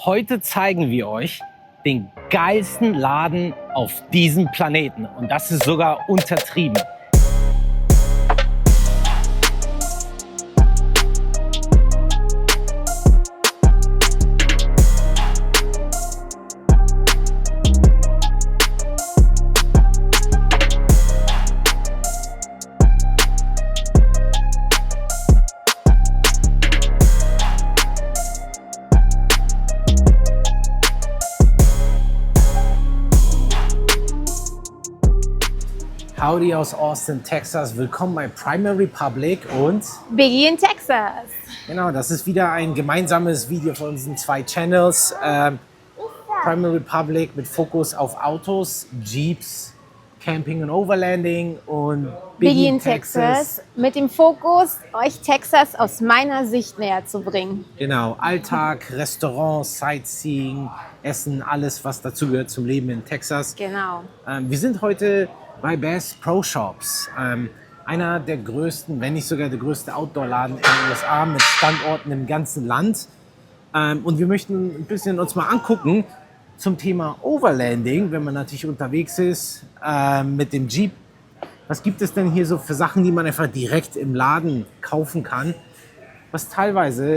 Heute zeigen wir euch den geilsten Laden auf diesem Planeten. Und das ist sogar untertrieben. Howdy aus Austin, Texas. Willkommen bei Primary Republic und Biggie in Texas. Genau, das ist wieder ein gemeinsames Video von unseren zwei Channels. Primary Republic mit Fokus auf Autos, Jeeps, Camping und Overlanding und Biggie in Texas mit dem Fokus, euch Texas aus meiner Sicht näher zu bringen. Genau, Alltag, Restaurants, Sightseeing, Essen, alles was dazugehört zum Leben in Texas. Genau. Wir sind heute bei Bass Pro Shops, einer der größten, wenn nicht sogar der größte Outdoor-Laden in den USA mit Standorten im ganzen Land. Und wir möchten ein bisschen uns mal angucken zum Thema Overlanding, wenn man natürlich unterwegs ist mit dem Jeep. Was gibt es denn hier so für Sachen, die man einfach direkt im Laden kaufen kann, was teilweise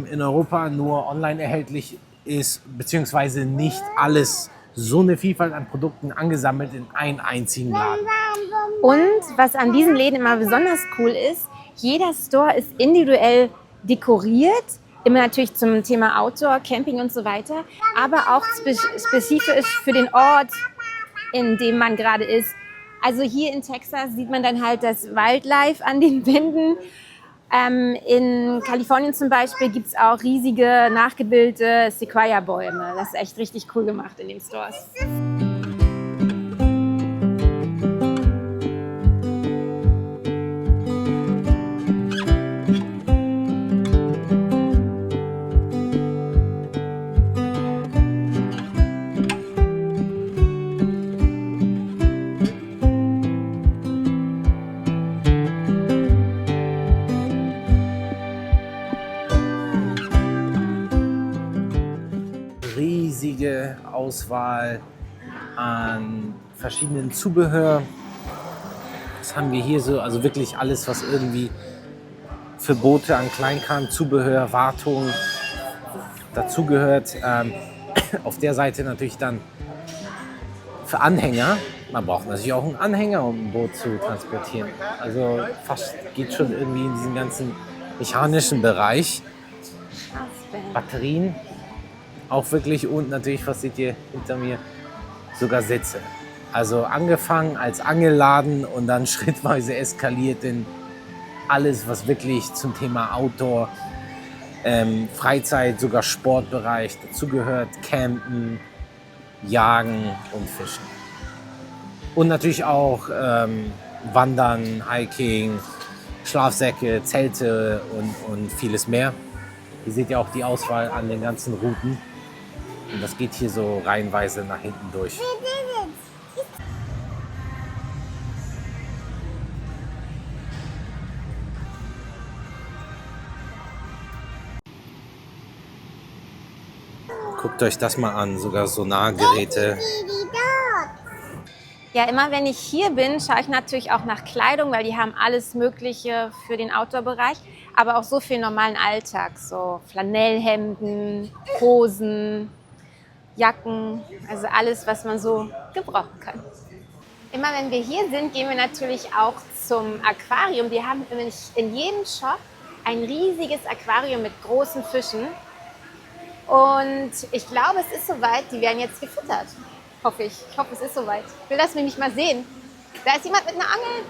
in Europa nur online erhältlich ist, beziehungsweise nicht alles so eine Vielfalt an Produkten angesammelt in einen einzigen Laden. Und was an diesen Läden immer besonders cool ist, jeder Store ist individuell dekoriert, immer natürlich zum Thema Outdoor, Camping und so weiter, aber auch spezifisch für den Ort, in dem man gerade ist. Also hier in Texas sieht man dann halt das Wildlife an den Wänden. In Kalifornien zum Beispiel gibt es auch riesige, nachgebildete Sequoia-Bäume. Das ist echt richtig cool gemacht in den Stores. Riesige Auswahl an verschiedenen Zubehör. Das haben wir hier so, also wirklich alles, was irgendwie für Boote an Kleinkram, Zubehör, Wartung dazugehört. Auf der Seite natürlich dann für Anhänger. Man braucht natürlich auch einen Anhänger, um ein Boot zu transportieren. Also fast geht schon irgendwie in diesen ganzen mechanischen Bereich. Batterien. Auch wirklich, und natürlich, was seht ihr hinter mir, sogar Sitze. Also angefangen als Angelladen und dann schrittweise eskaliert in alles, was wirklich zum Thema Outdoor, Freizeit, sogar Sportbereich dazugehört. Campen, Jagen und Fischen. Und natürlich auch Wandern, Hiking, Schlafsäcke, Zelte und vieles mehr. Hier seht ihr auch die Auswahl an den ganzen Routen. Und das geht hier so reihenweise nach hinten durch. Guckt euch das mal an, sogar Sonargeräte. Ja, immer wenn ich hier bin, schaue ich natürlich auch nach Kleidung, weil die haben alles Mögliche für den Outdoor-Bereich, aber auch so für den normalen Alltag, so Flanellhemden, Hosen, Jacken, also alles, was man so gebrauchen kann. Immer wenn wir hier sind, gehen wir natürlich auch zum Aquarium. Die haben nämlich in jedem Shop ein riesiges Aquarium mit großen Fischen. Und ich glaube, es ist soweit, die werden jetzt gefüttert. Hoffe ich. Ich hoffe, es ist soweit. Ich will das nämlich mal sehen. Da ist jemand mit einer Angel.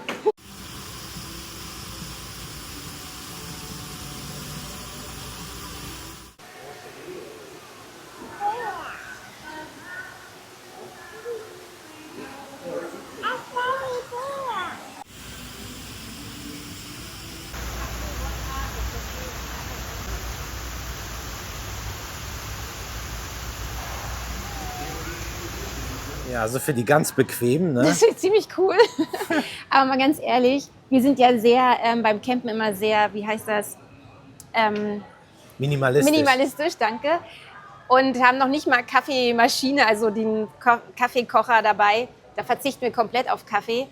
Ja, also für die ganz bequemen, ne? Das ist ziemlich cool. Aber mal ganz ehrlich, wir sind ja sehr beim Campen immer sehr, wie heißt das? Minimalistisch. Minimalistisch, danke. und haben noch nicht mal Kaffeemaschine, also den Kaffeekocher dabei. Da verzichten wir komplett auf Kaffee,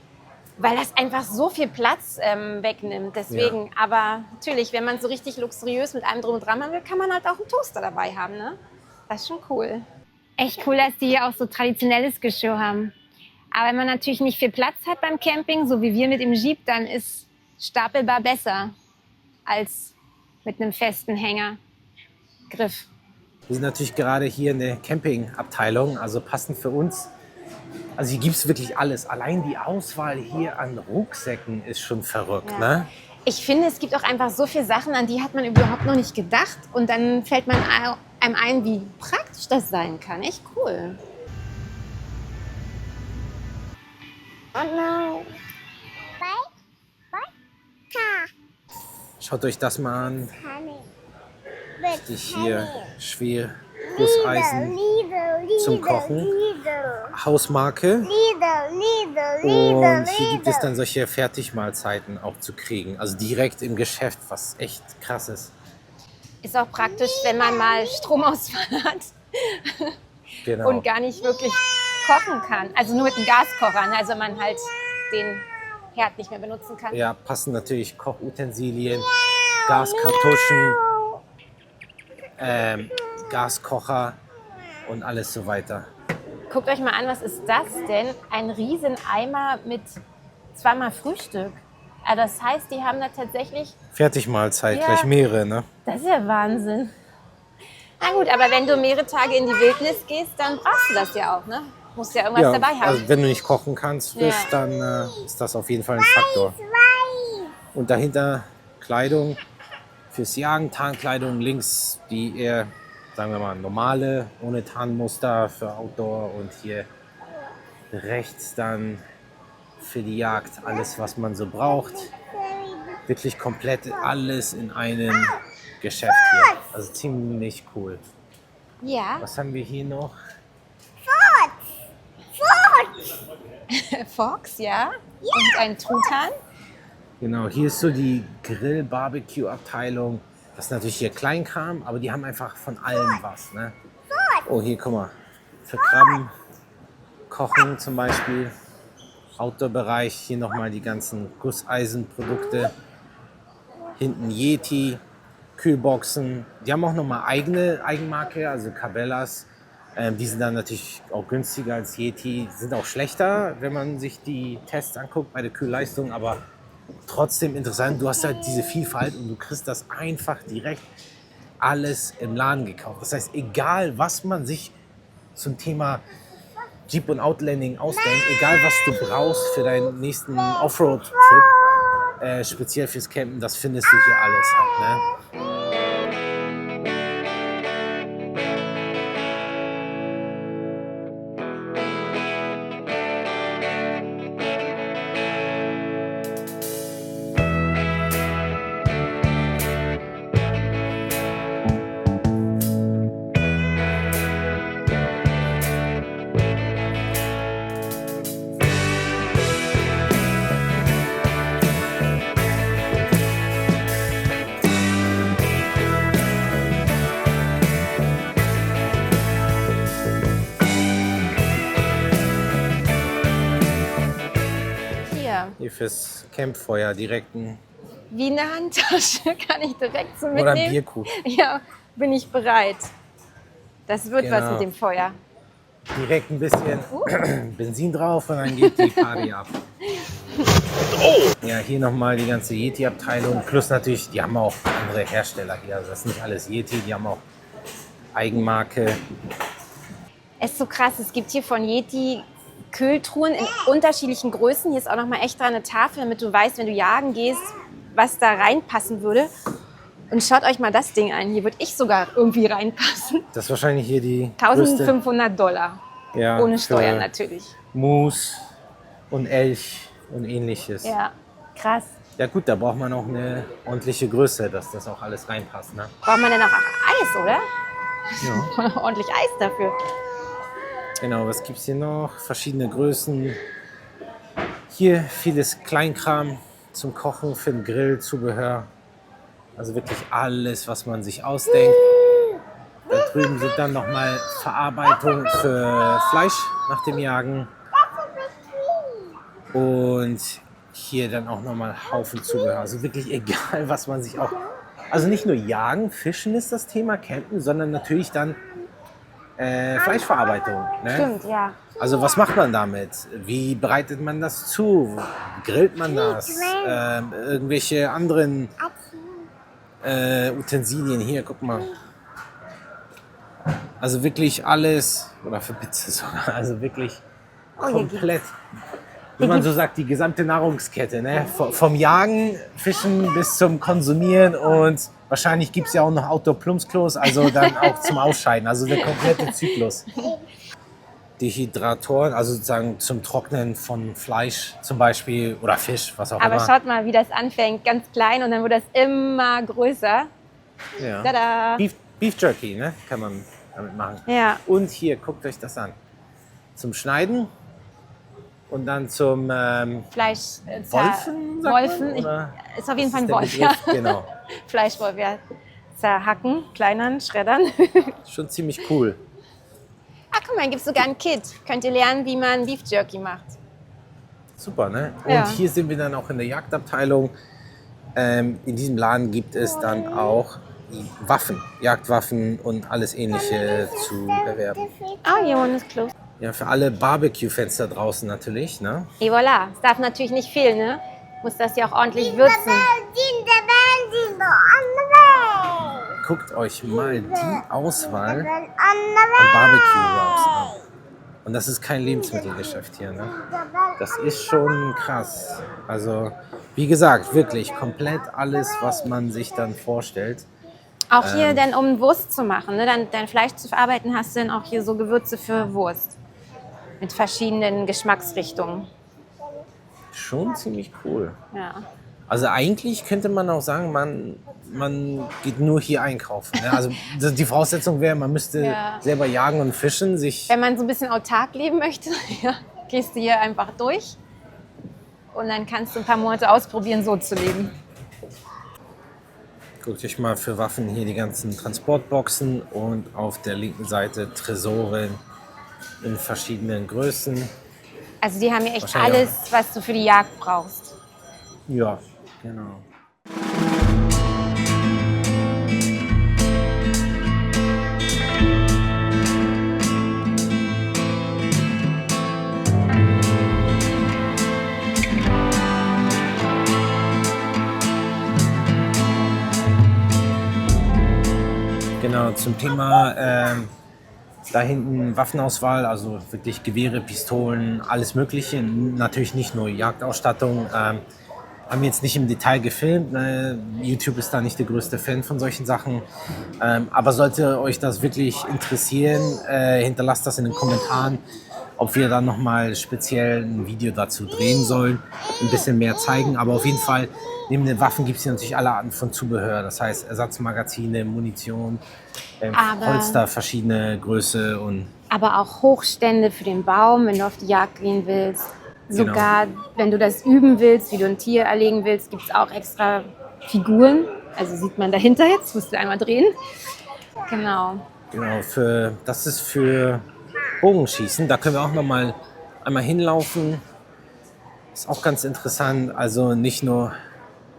weil das einfach so viel Platz wegnimmt. Deswegen, aber natürlich, wenn man so richtig luxuriös mit allem drum und dran will, kann man halt auch einen Toaster dabei haben. Ne? Das ist schon cool. Echt cool, dass die hier auch so traditionelles Geschirr haben. Aber wenn man natürlich nicht viel Platz hat beim Camping, so wie wir mit dem Jeep, dann ist stapelbar besser als mit einem festen Hängergriff. Wir sind natürlich gerade hier in der Campingabteilung, also passend für uns. Also hier gibt es wirklich alles. Allein die Auswahl hier an Rucksäcken ist schon verrückt, Ja. ne? Ich finde, es gibt auch einfach so viele Sachen, an die hat man überhaupt noch nicht gedacht. Und dann fällt man einem ein, wie praktisch das sein kann. Echt cool. Schaut euch das mal an. Richtig hier schwer Gusseisen zum Kochen. Hausmarke. Und hier gibt es dann solche Fertigmahlzeiten auch zu kriegen. Also direkt im Geschäft, was echt krass ist. Ist auch praktisch, wenn man mal Stromausfall hat Genau. und gar nicht wirklich kochen kann. Also nur mit einem Gaskocher, ne? Also man halt den Herd nicht mehr benutzen kann. Ja, passen natürlich Kochutensilien, Gaskartuschen, Gaskocher und alles so weiter. Guckt euch mal an, was ist das denn? Ein Rieseneimer mit zweimal Frühstück. Also das heißt, die haben da tatsächlich... Fertigmahlzeit, Ja. gleich mehrere, ne? Das ist ja Wahnsinn. Na gut, aber wenn du mehrere Tage in die Wildnis gehst, dann brauchst du das ja auch, ne? Musst ja irgendwas dabei haben. also wenn du nicht kochen kannst frisch, Ja. dann ist das auf jeden Fall ein Faktor. Und dahinter Kleidung fürs Jagen, Tarnkleidung, links die eher, sagen wir mal, normale, ohne Tarnmuster für Outdoor und hier rechts dann für die Jagd alles, was man so braucht. Wirklich komplett alles in einem Geschäft hier. Also ziemlich cool. Ja, Was haben wir hier noch? Fox, ja. Und ein Truthahn. Genau, hier ist so die Grill-Barbecue-Abteilung. Das ist natürlich hier Kleinkram, aber die haben einfach von allem was. Ne? Oh, hier, guck mal. Für Krabben, Kochen zum Beispiel. Outdoor-Bereich, hier nochmal die ganzen Gusseisenprodukte. Hinten Yeti, Kühlboxen. Die haben auch nochmal Eigenmarke, also Cabela's. Die sind dann natürlich auch günstiger als Yeti. Sind auch schlechter, wenn man sich die Tests anguckt bei der Kühlleistung, aber trotzdem interessant. Du hast halt diese Vielfalt und du kriegst das einfach direkt alles im Laden gekauft. Das heißt, egal was man sich zum Thema Jeep und Outlanding ausdenkt, egal was du brauchst für deinen nächsten Offroad-Trip, speziell fürs Campen, das findest du hier alles halt, ne? Hier, Hier fürs Campfeuer direkten wie eine Handtasche kann ich direkt so oder mitnehmen. Bierkrug. Ja, bin ich bereit. Das wird was Genau. mit dem Feuer. Direkt ein bisschen Benzin drauf und dann geht die Party ab. Ja, hier nochmal die ganze Yeti-Abteilung. Plus natürlich, die haben auch andere Hersteller hier. Also das ist nicht alles Yeti, die haben auch Eigenmarke. Es ist so krass, es gibt hier von Yeti Kühltruhen in unterschiedlichen Größen. Hier ist auch noch mal extra eine Tafel, damit du weißt, wenn du jagen gehst, was da reinpassen würde. Und schaut euch mal das Ding an. Hier würde ich sogar irgendwie reinpassen. Das ist wahrscheinlich hier die größte, $1.500. ja, Ohne für Steuern natürlich. Mus und Elch und ähnliches. Ja, krass. Ja gut, da braucht man auch eine ordentliche Größe, dass das auch alles reinpasst. Ne? Braucht man denn auch Eis, oder? Ja. Ordentlich Eis dafür. Genau, was gibt es hier noch? Verschiedene Größen. Hier vieles Kleinkram zum Kochen, für den Grill, Zubehör. Also wirklich alles, was man sich ausdenkt. Dann drüben sind dann nochmal Verarbeitung für Fleisch nach dem Jagen. Und hier dann auch nochmal Haufen Zubehör. Also wirklich egal, was man sich auch... Also nicht nur Jagen, Fischen ist das Thema, Campen, sondern natürlich dann Fleischverarbeitung. Ne? Stimmt, ja. Also was macht man damit? Wie bereitet man das zu? Grillt man das? Irgendwelche anderen Utensilien hier, guck mal. Also wirklich alles, oder für Pizza sogar, also wirklich komplett, wie man so sagt, die gesamte Nahrungskette. Ne? Vom Jagen, Fischen bis zum Konsumieren und wahrscheinlich gibt es ja auch noch Outdoor-Plumpsklos, also dann auch zum Ausscheiden, also der komplette Zyklus. Dehydratoren, also sozusagen zum Trocknen von Fleisch zum Beispiel oder Fisch, was auch Aber immer. schaut mal, wie das anfängt, ganz klein und dann wird das immer größer. Ja. Tada! Beef Jerky, ne? Kann man damit machen. Ja. Und hier, guckt euch das an. Zum Schneiden und dann zum Fleisch, Wolfen, sagt Wolfen. man, oder? Ist auf jeden Fall ein Der Wolf, ja. Begriff, genau. Fleischwolf, ja. Zerhacken, kleinern, schreddern. Schon ziemlich cool. Ach, guck mal, hier gibt es sogar ein Kit. Könnt ihr lernen, wie man Beef Jerky macht. Super, ne? Und Ja. hier sind wir dann auch in der Jagdabteilung. In diesem Laden gibt es dann auch Waffen, Jagdwaffen und alles Ähnliche zu erwerben. Oh, hier one is closed. Ja, für alle Barbecue-Fans da draußen natürlich, ne? Et voilà, es darf natürlich nicht fehlen, ne? Muss das ja auch ordentlich würzen. Guckt euch mal die Auswahl an Barbecue-Rubs an. Und das ist kein Lebensmittelgeschäft hier, ne? Das ist schon krass. Also, wie gesagt, wirklich komplett alles, was man sich dann vorstellt. Auch hier dann, um Wurst zu machen, ne? Dein Fleisch zu verarbeiten, hast du dann auch hier so Gewürze für Wurst. Mit verschiedenen Geschmacksrichtungen. Schon ziemlich cool. Ja. Also eigentlich könnte man auch sagen, man geht nur hier einkaufen. Ne? Also die Voraussetzung wäre, man müsste Ja. selber jagen und fischen, sich Wenn man so ein bisschen autark leben möchte, ja, gehst du hier einfach durch. Und dann kannst du ein paar Monate ausprobieren, so zu leben. Guckt euch mal für Waffen hier die ganzen Transportboxen und auf der linken Seite Tresore in verschiedenen Größen. Also die haben hier echt Wahrscheinlich alles, was du für die Jagd brauchst. Ja, genau. Genau, zum Thema da hinten Waffenauswahl, also wirklich Gewehre, Pistolen, alles Mögliche. Natürlich nicht nur Jagdausstattung. Haben wir jetzt nicht im Detail gefilmt. Ne? YouTube ist da nicht der größte Fan von solchen Sachen. Aber sollte euch das wirklich interessieren, hinterlasst das in den Kommentaren, ob wir dann nochmal speziell ein Video dazu drehen sollen, ein bisschen mehr zeigen. Aber auf jeden Fall, neben den Waffen gibt es hier natürlich alle Arten von Zubehör. Das heißt Ersatzmagazine, Munition, Aber- Holster, verschiedene Größe und Aber auch Hochstände für den Baum, wenn du auf die Jagd gehen willst. Genau. Sogar, wenn du das üben willst, wie du ein Tier erlegen willst, gibt es auch extra Figuren. Also sieht man dahinter jetzt, musst du einmal drehen. Genau. genau, das ist für Bogenschießen. Da können wir auch noch mal einmal hinlaufen. Ist auch ganz interessant. Also nicht nur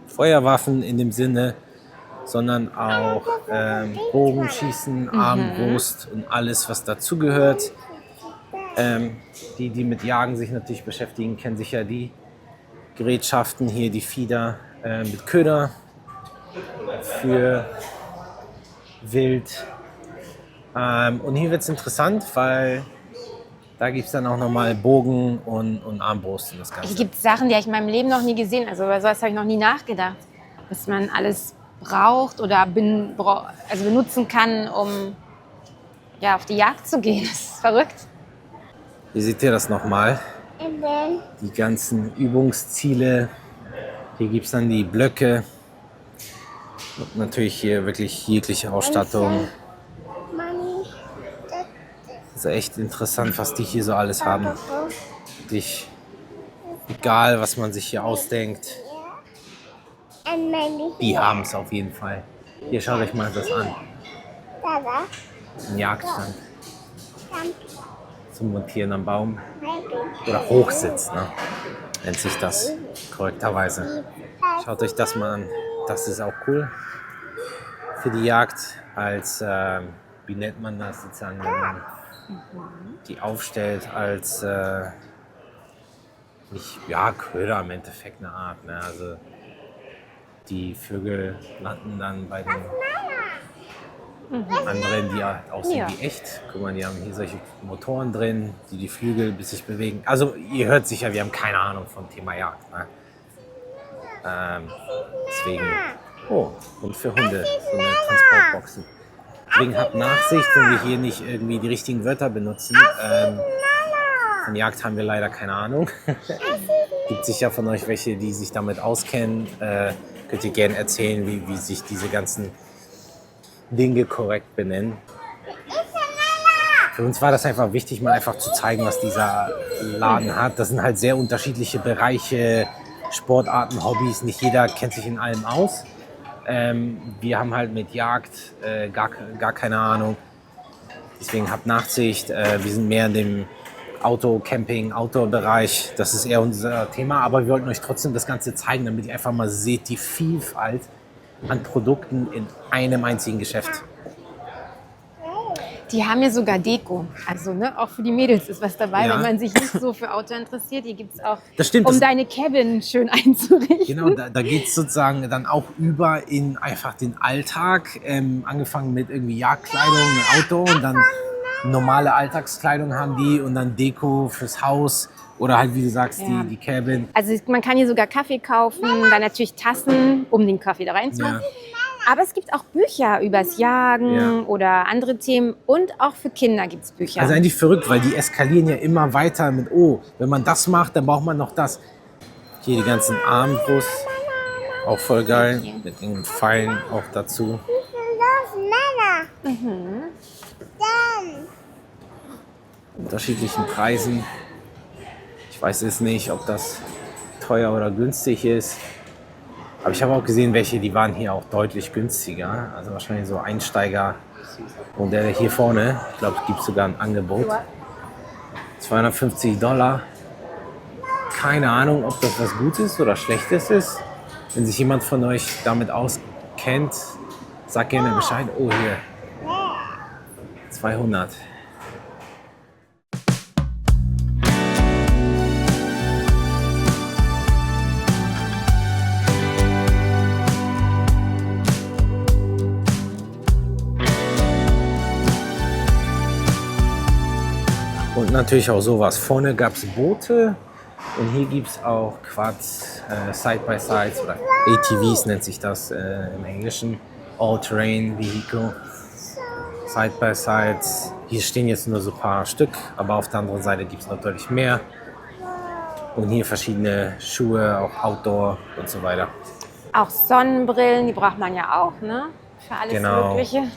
Feuerwaffen in dem Sinne, sondern auch Bogenschießen, Armbrust und alles, was dazugehört. Die mit Jagen sich natürlich beschäftigen, kennen sicher die Gerätschaften hier, die Fieder mit Köder für Wild. Und hier wird es interessant, weil da gibt es dann auch nochmal Bogen und Armbrust und das Hier Ganze. gibt es Sachen, die habe ich in meinem Leben noch nie gesehen. Also über sowas habe ich noch nie nachgedacht. Was man alles braucht oder benutzen kann, um ja, auf die Jagd zu gehen. Das ist verrückt. Hier seht ihr das nochmal. Die ganzen Übungsziele. Hier gibt es dann die Blöcke. Und natürlich hier wirklich jegliche Ausstattung. Das ist echt interessant, was die hier so alles haben. Wirklich egal, was man sich hier ausdenkt. Die haben es auf jeden Fall. Hier, schaut euch mal das an. Ein Jagdstand zum Montieren am Baum. Oder Hochsitz, ne? Nennt sich das korrekterweise. Schaut euch das mal an. Das ist auch cool für die Jagd. Als, wie nennt man das sozusagen, wenn man die aufstellt als, nicht, ja, Köder im Endeffekt eine Art. Ne? Also die Vögel landen dann bei den anderen, die halt aussehen wie echt. Guck mal, die haben hier solche Motoren drin, die die Flügel bis sich bewegen. Also ihr hört sicher, wir haben keine Ahnung vom Thema Jagd. Ne? Deswegen, oh, und für Hunde, so eine Transportboxen. Deswegen habt Nachsicht, wenn wir hier nicht irgendwie die richtigen Wörter benutzen. Von Jagd haben wir leider keine Ahnung. Gibt sicher von euch welche, die sich damit auskennen. Könnt ihr gerne erzählen, wie sich diese ganzen Dinge korrekt benennen. Für uns war das einfach wichtig, mal einfach zu zeigen, was dieser Laden hat. Das sind halt sehr unterschiedliche Bereiche, Sportarten, Hobbys. Nicht jeder kennt sich in allem aus. Wir haben halt mit Jagd gar keine Ahnung. Deswegen habt Nachsicht. Wir sind mehr in dem Camping, Outdoor-Bereich. Das ist eher unser Thema. Aber wir wollten euch trotzdem das Ganze zeigen, damit ihr einfach mal seht, die Vielfalt an Produkten in einem einzigen Geschäft. Die haben ja sogar Deko. Also auch für die Mädels ist was dabei, Ja. wenn man sich nicht so für Outdoor interessiert. Hier gibt es auch, Das stimmt, um das- deine Cabin schön einzurichten. Genau, da geht es sozusagen dann auch über in einfach den Alltag. Angefangen mit irgendwie Jagdkleidung, Outdoor und dann normale Alltagskleidung haben die und dann Deko fürs Haus oder halt, wie du sagst, Ja. die Cabin. Also man kann hier sogar Kaffee kaufen, dann natürlich Tassen, um den Kaffee da reinzumachen. Ja. Aber es gibt auch Bücher übers Jagen Ja. oder andere Themen und auch für Kinder gibt es Bücher. Also eigentlich verrückt, weil die eskalieren ja immer weiter mit, oh, wenn man das macht, dann braucht man noch das. Hier die ganzen Armbrust, auch voll geil, mit den Pfeilen auch dazu. Unterschiedlichen Preisen. Ich weiß jetzt nicht, ob das teuer oder günstig ist. Aber ich habe auch gesehen, welche, die waren hier auch deutlich günstiger. Also wahrscheinlich so Einsteiger. Und der hier vorne, ich glaube, es gibt sogar ein Angebot. $250. Keine Ahnung, ob das was Gutes oder Schlechtes ist. Wenn sich jemand von euch damit auskennt, sagt gerne Bescheid. Oh, hier. 200. Und natürlich auch sowas. Vorne gab es Boote und hier gibt es auch Quads, Side-by-Sides oder ATVs nennt sich das im Englischen. All-Terrain Vehicle, Side-by-Sides. Hier stehen jetzt nur so ein paar Stück, aber auf der anderen Seite gibt es natürlich mehr. Und hier verschiedene Schuhe, auch Outdoor und so weiter. Auch Sonnenbrillen, die braucht man ja auch, ne? Für alles Genau. Mögliche.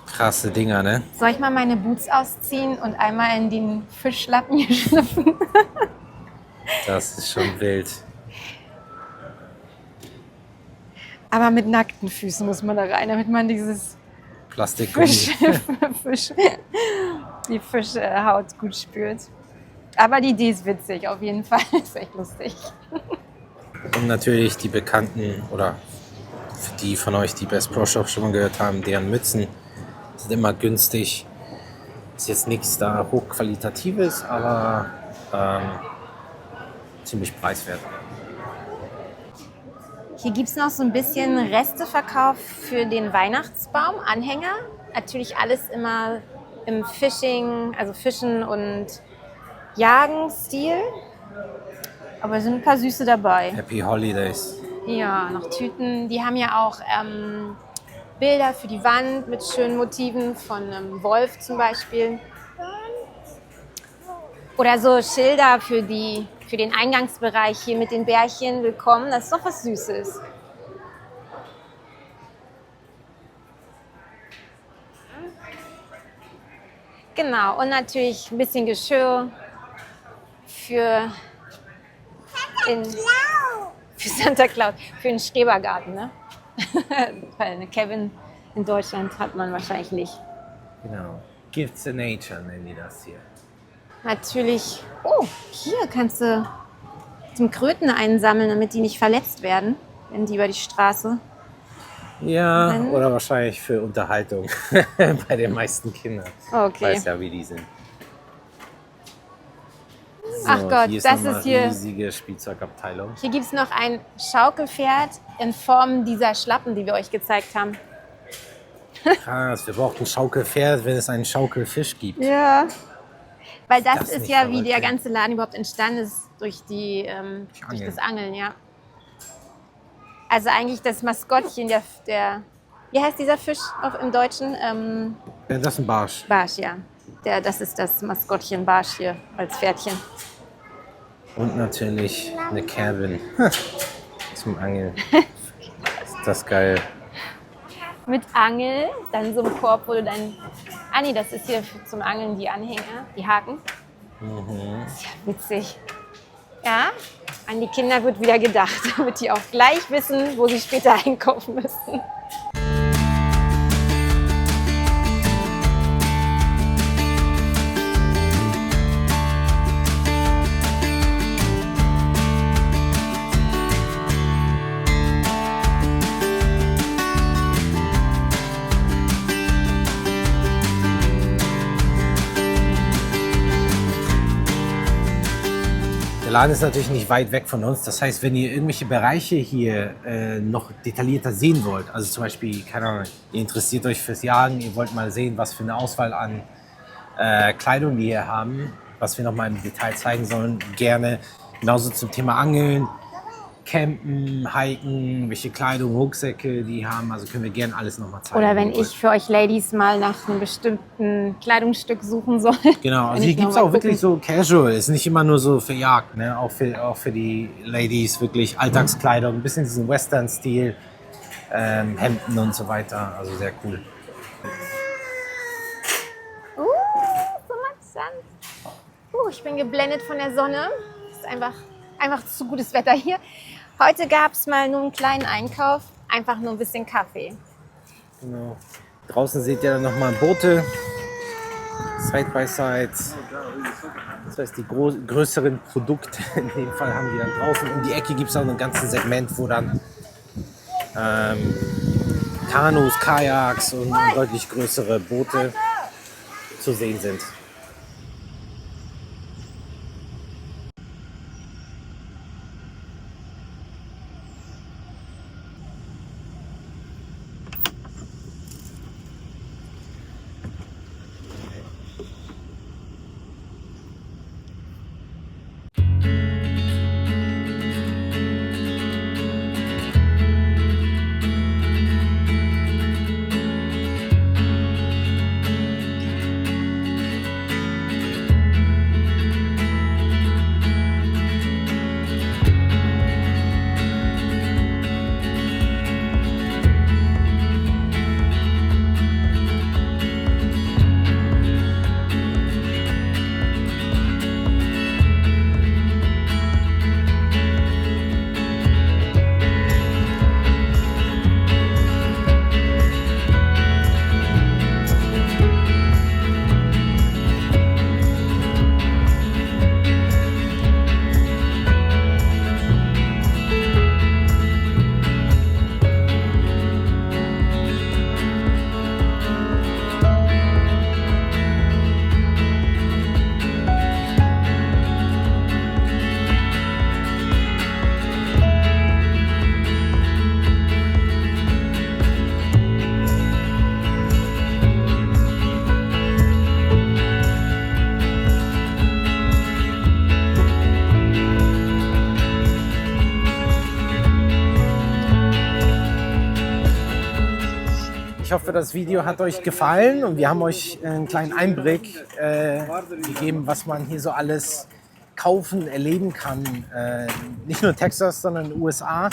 Krasse Dinger, ne? Soll ich mal meine Boots ausziehen und einmal in den Fischlappen hier schlüpfen? Das ist schon wild. Aber mit nackten Füßen muss man da rein, damit man dieses Plastikgummi. die Fischhaut gut spürt. Aber die Idee ist witzig, auf jeden Fall. Ist echt lustig. Und natürlich die bekannten, oder für die von euch, die Best Pro Shop schon mal gehört haben, deren Mützen sind immer günstig. Ist jetzt nichts da hochqualitatives, aber ziemlich preiswert. Hier gibt es noch so ein bisschen Resteverkauf für den Weihnachtsbaum, Anhänger. Natürlich alles immer im Fishing, also Fischen und Jagen-Stil. Aber es sind ein paar Süße dabei. Happy Holidays. Ja, noch Tüten. Die haben ja auch Bilder für die Wand mit schönen Motiven von einem Wolf zum Beispiel. Oder so Schilder für den Eingangsbereich hier mit den Bärchen. Willkommen, das ist doch was Süßes. Genau, und natürlich ein bisschen Geschirr für Santa Claus, für den Schrebergarten, ne? Weil Kevin in Deutschland hat man wahrscheinlich nicht. Genau. Gifts in Nature nennen die das hier. Natürlich, oh, hier kannst du zum Kröten einsammeln, damit die nicht verletzt werden, wenn die über die Straße. Ja, Dann- oder wahrscheinlich für Unterhaltung bei den meisten Kindern. Okay. Weiß ja, wie die sind. So, Ach Gott, hier ist das nochmal ist hier- riesige Spielzeugabteilung. Hier gibt es noch ein Schaukelpferd in Form dieser Schlappen, die wir euch gezeigt haben. Krass, wir brauchen ein Schaukelpferd, wenn es einen Schaukelfisch gibt. Ja. Weil das Das ist nicht ja, wie verrückt, der ja. ganze Laden überhaupt entstanden ist, durch durch Angeln. das Angeln, ja. Also eigentlich das Maskottchen der wie heißt dieser Fisch im Deutschen? Ja, das ist ein Barsch. Barsch, ja. Das ist das Maskottchen Barsch hier als Pferdchen. Und natürlich eine Cabin zum Angeln. Ist das geil. Mit Angel, dann so ein Korb, wo du dann... Ah nee, das ist hier zum Angeln die Anhänger, die Haken. Das ist ja witzig. Ja, an die Kinder wird wieder gedacht, damit die auch gleich wissen, wo sie später einkaufen müssen. Der Laden ist natürlich nicht weit weg von uns. Das heißt, wenn ihr irgendwelche Bereiche hier noch detaillierter sehen wollt, also zum Beispiel, keine Ahnung, ihr interessiert euch fürs Jagen, ihr wollt mal sehen, was für eine Auswahl an Kleidung wir hier haben, was wir noch mal im Detail zeigen sollen, gerne. Genauso zum Thema Angeln, Campen, Hiken, welche Kleidung, Rucksäcke die haben. Also können wir gerne alles noch mal zeigen. Oder wenn ihr wollt. ich für euch Ladies mal nach einem bestimmten Kleidungsstück suchen soll. Genau, also Wenn hier ich gibt es noch mal auch wirklich gucken. so Casual, ist nicht immer nur so für Jagd, ne? Auch für die Ladies wirklich Alltagskleidung, ein bisschen diesen Western-Stil, Hemden und so weiter, also sehr cool. So much sun. Ich bin geblendet von der Sonne. Es ist einfach zu gutes Wetter hier. Heute gab es mal nur einen kleinen Einkauf, einfach nur ein bisschen Kaffee. Genau. Draußen seht ihr dann nochmal Boote, Side by Side. Das heißt, die größeren Produkte in dem Fall haben die dann draußen. Um die Ecke gibt es auch ein ganzes Segment, wo dann Kanus, Kajaks und deutlich größere Boote zu sehen sind. Ich hoffe, das Video hat euch gefallen und wir haben euch einen kleinen Einblick gegeben, was man hier so alles kaufen, erleben kann. Nicht nur in Texas, sondern in den USA.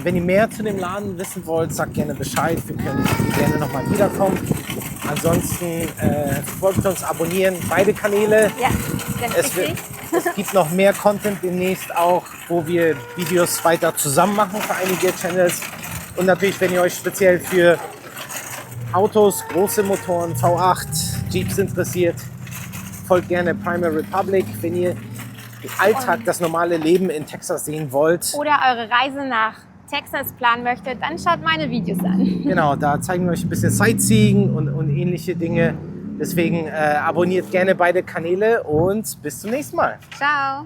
Wenn ihr mehr zu dem Laden wissen wollt, sagt gerne Bescheid. Wir können gerne nochmal wiederkommen. Ansonsten folgt uns, abonnieren beide Kanäle. Ja, ganz Es wichtig. gibt noch mehr Content demnächst auch, wo wir Videos weiter zusammen machen für einige Channels. Und natürlich, wenn ihr euch speziell für Autos, große Motoren, V8, Jeeps interessiert, folgt gerne Primal Republic. Wenn ihr den Alltag, das normale Leben in Texas sehen wollt, Oder eure Reise nach Texas planen möchtet, dann schaut meine Videos an. genau, da zeigen wir euch ein bisschen Sightseeing und ähnliche Dinge. Deswegen abonniert gerne beide Kanäle und bis zum nächsten Mal. Ciao.